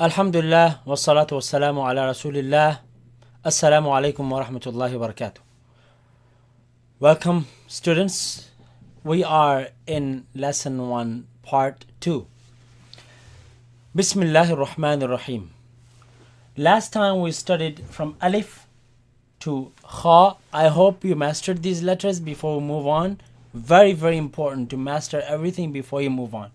Alhamdulillah, wassalatu wassalamu ala rasulillah. Assalamu alaikum wa rahmatullahi wa barakatuh. Welcome, students. We are in lesson 1, part 2. Bismillahir Rahmanir Rahim. Last time we studied from Alif to Kha. I hope you mastered these letters before we move on. Very, very important to master everything before you move on.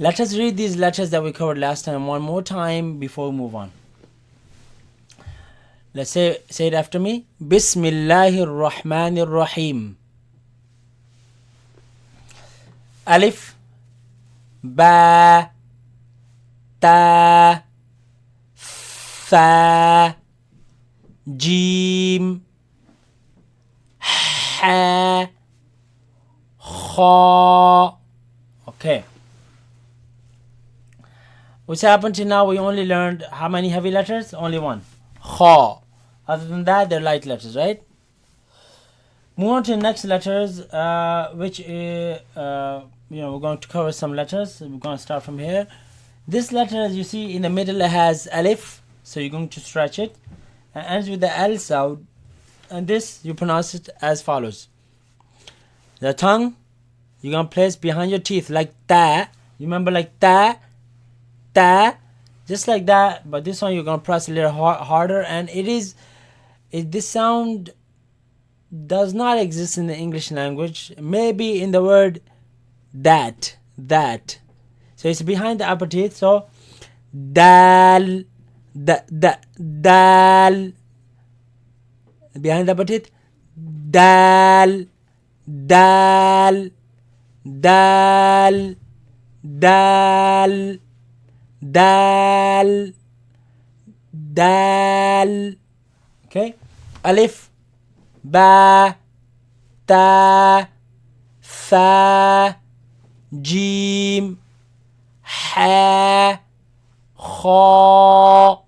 Let us read these letters that we covered last time one more time before we move on. Let's say it after me. Bismillahir Rahmanir Rahim. Alif, Ba, Ta, Fa, Jim, Ha, Kha. Okay. What's happened till now? We only learned how many heavy letters? Only one. Kha. Other than that, they're light letters, right? Move on to the next letters, which we're going to cover some letters. We're going to start from here. This letter, as you see, in the middle it has alif, so you're going to stretch it, and ends with the L sound. And this, you pronounce it as follows. The tongue, you're going to place behind your teeth like ta. You remember like ta? Ta, just like that, but this one you're going to press a little harder, and this sound does not exist in the English language, maybe in the word that, so it's behind the upper teeth, so dal, dal, behind the upper teeth, dal, dal, dal, dal, dal, dal. Okay. Alif, ba, ta, fa, jim, ha, kha,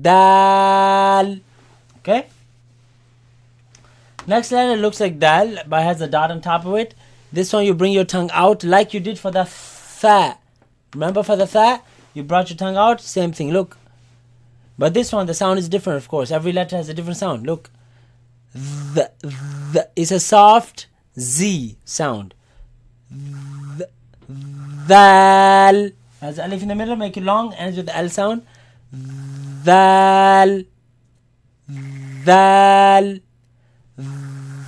dal. Okay. Next letter looks like dal, but has a dot on top of it. This one you bring your tongue out like you did for the fa. Remember for the fa? You brought your tongue out, same thing, look. But this one, the sound is different, of course. Every letter has a different sound, look. The is a soft Z sound. Dal. Has alif in the middle, make it long, ends with the L sound. Dal. Dal.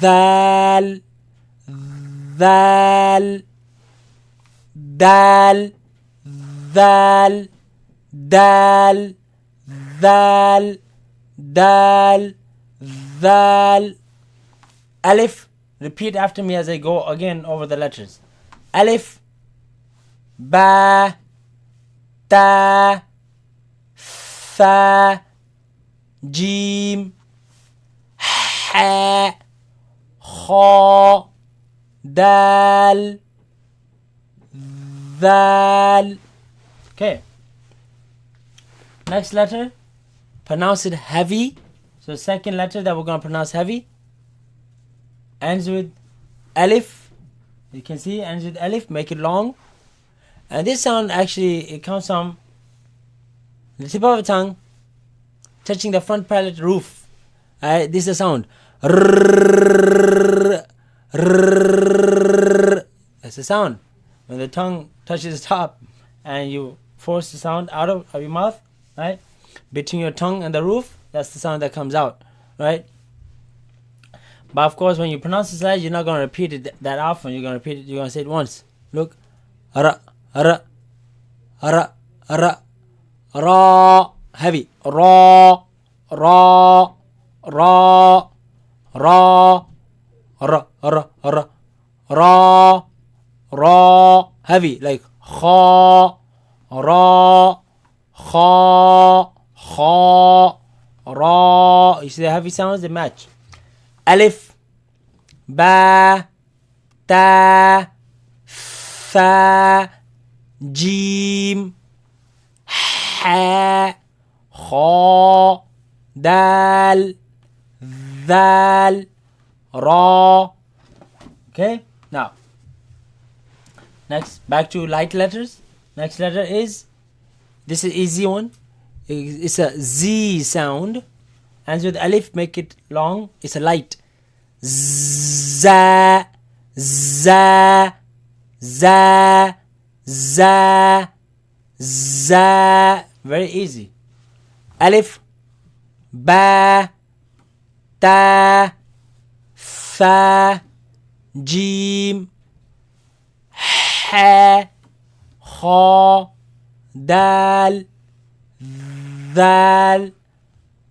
Dal. Dal. Dal. Dal, dal, dal, dal, dal. Alif, repeat after me as I go again over the letters. Alif, ba, ta, fa, jim, ha, kha, dal, dal. Okay. Next letter, pronounce it heavy. So second letter that we're going to pronounce heavy ends with alif. You can see ends with alif. Make it long. And this sound actually, it comes from the tip of the tongue touching the front palate roof. This is the sound. That's the sound. When the tongue touches the top and you force the sound out of your mouth, right? Between your tongue and the roof, that's the sound that comes out, right? But of course, when you pronounce the slide, you're not going to repeat it that often. You're going to repeat it, you're going to say it once. Look. Ra, ra, ra, ra, ra, heavy. Ra, ra, ra, ra, ra, ra, ra, ra, ra, heavy, like kha, ra, kha, kha, ra. You see the heavy sounds, they match. Alif, ba, ta, fa, jim, ha, kha, dal, dal, ra. Okay, now next back to light letters. Next letter is This is easy one. It's a Z sound. And with alif, make it long. It's a light. Za, za, za, za, za. Very easy. Alif, ba, ta, fa, jim, ha, kha, dal, ذال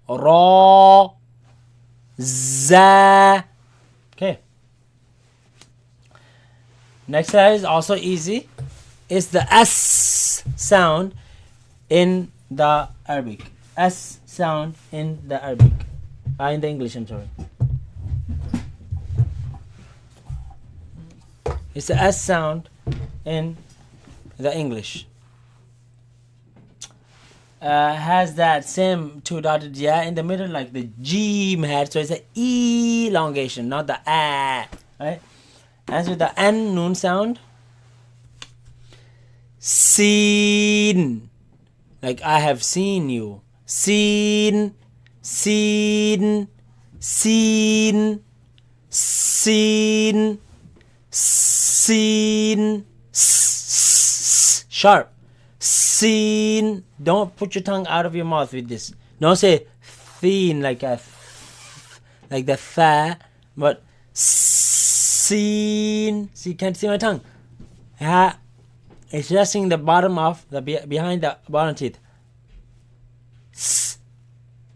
را za. Okay. Next letter is also easy. It's the S sound in the Arabic. S sound in the Arabic. In the English, I'm sorry. It's the S sound in the English. Has that same two dotted yeah in the middle like the G had, so it's an elongation, not the A, right? As with the N noon sound, seen, like I have seen you, seen, seen, seen, seen, seen, sharp. Seen. Don't put your tongue out of your mouth with this. Don't say thin like a like the fa, but seen. See, you can't see my tongue. It's resting the bottom of the behind the bottom teeth.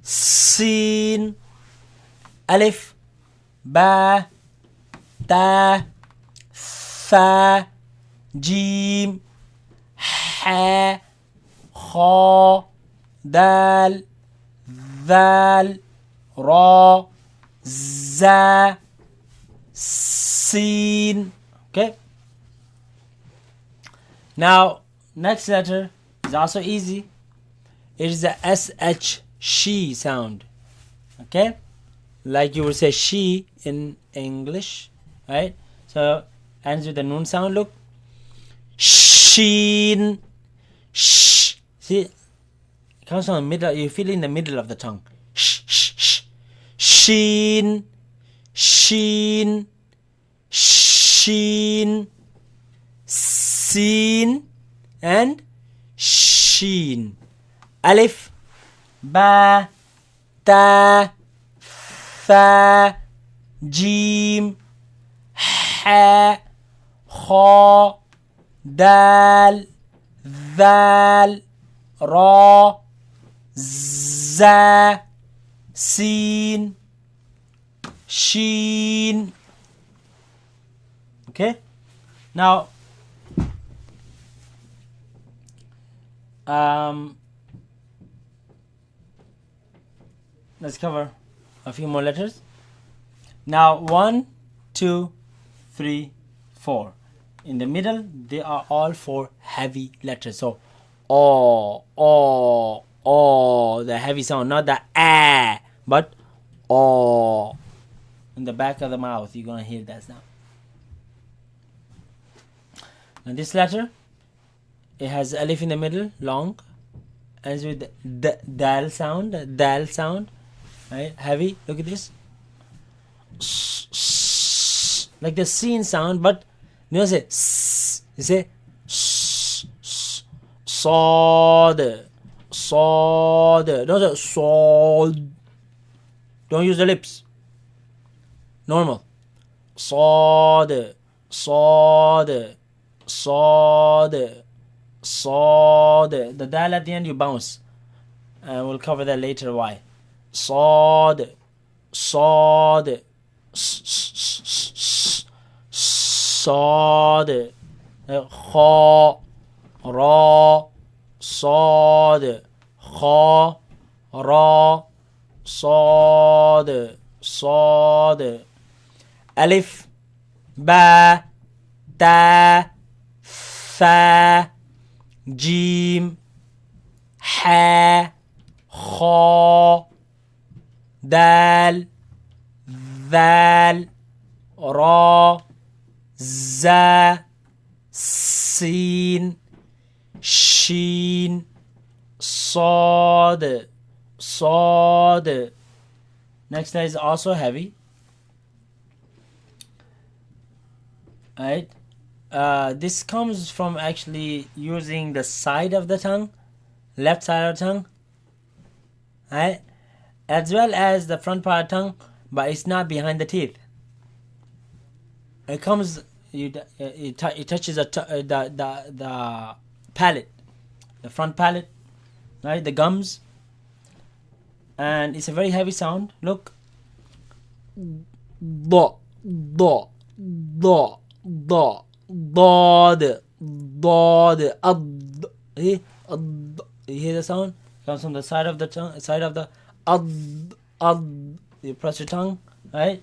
Seen. Alif, ba, ta, fa, jim, ha, kha, dal, ذال, ra, za, sin. Okay. Now, next letter is also easy. It is the sh, she sound. Okay, like you would say she in English, right? So ends with the noon sound. Look, sheen, sh. See, it comes from the middle. You feel it in the middle of the tongue. Sh, sh, sh. Sheen, sheen, sheen, seen, and sheen. Alif, ba, ta, fa, jim, ha, kha, dal, ذال, ra, za, sin, sheen. Okay. Now, let's cover a few more letters. Now, 1, 2, 3, 4. In the middle, they are all 4 heavy letters. So, o, the heavy sound, not the a, but o. In the back of the mouth, you're gonna hear that sound. Now, this letter, it has alif in the middle, long, ends with the dal sound, right? Heavy. Look at this, like the seen sound, but you don't say s, you say sod. Don't say sod. Don't use the lips. Normal. Sod. The dal at the end you bounce, and we'll cover that later why. Sod, sod, kha, ra, sod, kha, ra, sod, alif, ba, ta, fa, jim, ha, kha, dal, ذال, ra, za, sin, sheen, Sod. Sod. Next letter is also heavy. Right? This comes from actually using the side of the tongue, left side of the tongue, right? As well as the front part of the tongue, but it's not behind the teeth. It comes, it touches the palate, the front palate, right? The gums, and it's a very heavy sound. Look, do, do, do, do. Dod, dod, ad. You hear the sound? Comes from the side of the tongue, side of the ad. You press your tongue, right?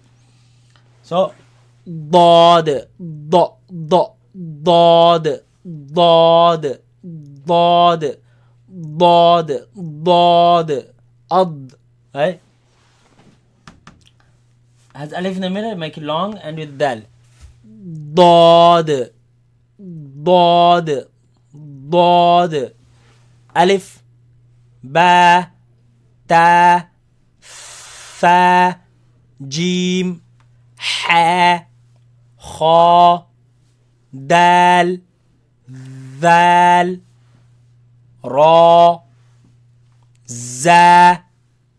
So, dod, do, do, dod, dod, dod, dod, dod, ad, right? Has alif in the middle, make it long, and with dal. ضاد ضاد ضاد ألف با تا ثا جيم حا خا دال ذال را زا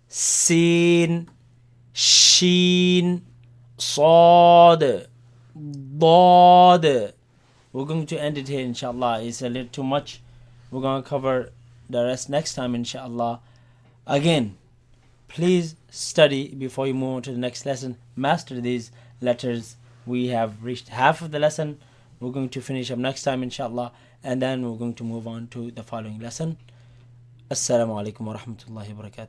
سين شين صاد ضاد. We're going to end it here, inshallah. It's a little too much. We're going to cover the rest next time, inshallah. Again, please study before you move on to the next lesson. Master these letters. We have reached half of the lesson. We're going to finish up next time, inshallah. And then we're going to move on to the following lesson. Assalamu alaikum wa rahmatullahi wa barakatuh.